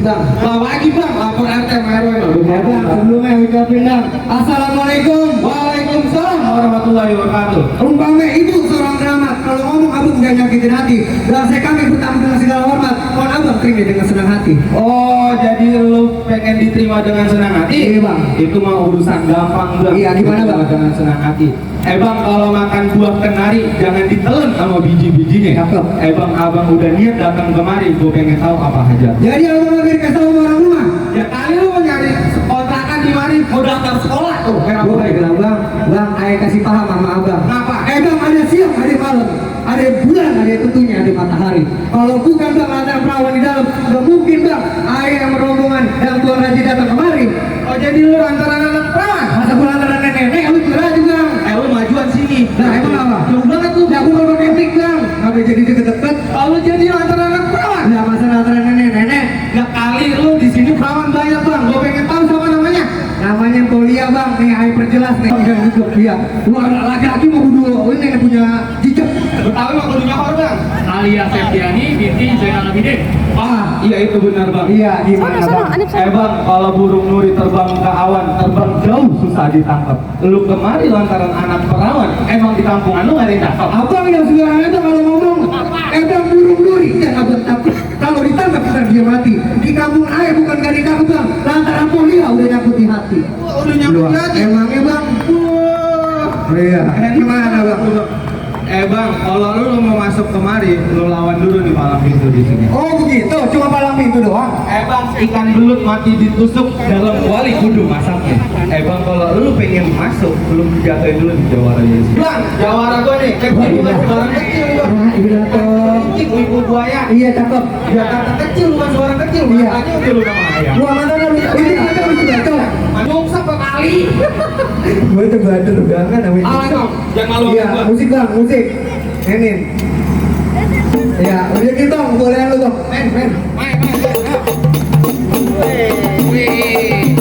bang. Lagi bang, lapor RT sama RW. Ya bang, sebelumnya ucapin bang. Assalamualaikum. Waalaikumsalam warahmatullahi wabarakatuh. Umpama ibu seorang keramat, kalau ngomong abang gak nyakitin hati. Dan saya kami bertamu dengan segala hormat. Mohon abang terima dengan senang hati. Oh, jadi lu pengen diterima dengan senang hati? Iya bang. Itu mah urusan gampang bang. Iya, gimana, Bang? Dengan senang hati. Bang, kalau makan buah kenari jangan ditelan sama biji-bijinya. Cakep. Bang, abang udah niat datang kemari, gue pengen tahu apa aja. Jadi abang lagi dikasih tahu orang rumah. Ya kali lu mau nyari kontrakan di mari, mau daftar sekolah tuh. Gue bilang bang, ayah kasih paham sama abang. Kenapa? Bang, ada siang, ada malam, ada bulan, ada tentunya, ada matahari. Kalau bukan bang, ada perawan di dalam, gak mungkin bang, ayah yang merombongan dan tuan haji datang kemari. Oh, jadi lu lantaran anak perawan? Masa bulan antara nenek, lu kira juga. Lu majuan sini. Nah, emang apa? Jauh banget lu. Ya, aku mau romantik bang, ngapain jadi deket-deket? Lu jadi lantaran anak perawan? Nah, masa antara nenek. Ya kali lu di sini perawan banyak bang. Gue pengen tahu siapa namanya. Namanya Polia bang, nih ayah perjelas nih. Bang, jangan duduk, iya. Lu anak laki-laki mau dulu, ini punya jejak. Betawi mah kudunya bang. Alia Septiani binti Zainal Abidin. Iya itu benar bang. Iya, gimana bang? Bang, kalau burung nuri terbang ke awan, terbang jauh susah ditangkap. Lu kemari lantaran anak perawan, emang di kampungan lu gak ada yang tangkap? Abang yang sekarang itu kalau ngomong, bang burung duri, ya abang takut. Kalau ditangkap kita dia mati. Di kampung ayah bukan gak ditangkap bang, lantaran Polia udah nyangkut di hati. Udah nyangkut di hati? Emangnya bang? Iya, gimana bang? Bang, kalau lu mau masuk kemari, lu lawan dulu di palang pintu di sini. Oh begitu, cuma palang pintu doang? Bang, ikan belut mati ditusuk dalam kuali kudu masaknya. Bang, kalau lu pengen masuk, lu jatuhin dulu di jawara di sini. Bang, jawara gua nih, kayak gua bukan suara kecil bang. Iya toh. Ibu buaya. Iya cakep. Jakarta kecil bukan suara kecil. Iya. Makanya udah lu nama ayam. Gua mana lu? Ini ada lucu baca. Nyungsap ke kali. Gua itu bader banget namanya. Dong, jangan malu Iya, gua. musik bang, musik. Enin. Iya, udah gitu, boleh lu dong. Men. Wih.